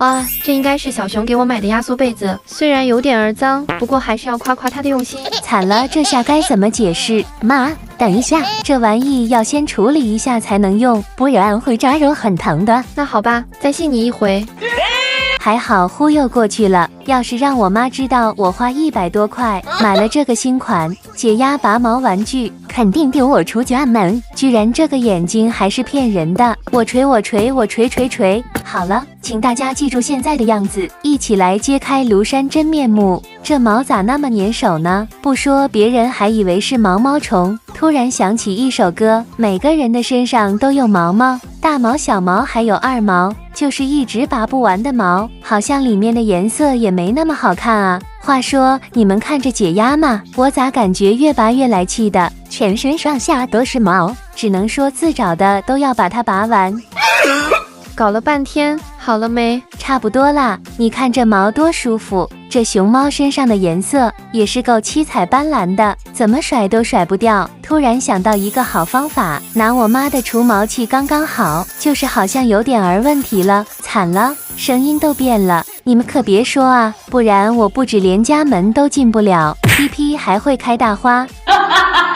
啊，这应该是小熊给我买的压缩被子，虽然有点儿脏，不过还是要夸夸他的用心。惨了，这下该怎么解释？妈，等一下，这玩意要先处理一下才能用，不然会扎肉很疼的。那好吧，再信你一回。还好忽悠过去了，要是让我妈知道我花100多块买了这个新款解压拔毛玩具，肯定丢我出家门。居然这个眼睛还是骗人的，我锤！好了，请大家记住现在的样子，一起来揭开庐山真面目。这毛咋那么粘手呢？不说别人还以为是毛毛虫。突然想起一首歌，每个人的身上都有毛毛，大毛、小毛还有二毛，就是一直拔不完的毛，好像里面的颜色也没那么好看啊。话说你们看着解压嘛，我咋感觉越拔越来气的，全身上下都是毛，只能说自找的都要把它拔完。搞了半天，好了没？差不多啦，你看这毛多舒服，这熊猫身上的颜色也是够七彩斑斓的，怎么甩都甩不掉。突然想到一个好方法，拿我妈的除毛器刚刚好，就是好像有点儿问题了，惨了，声音都变了，你们可别说啊，不然我不止连家门都进不了，屁屁还会开大花。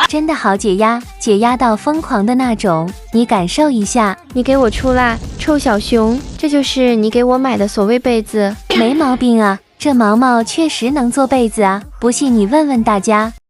真的好解压，解压到疯狂的那种，你感受一下。你给我出来，臭小熊！这就是你给我买的所谓被子？没毛病啊，这毛毛确实能做被子啊，不信你问问大家。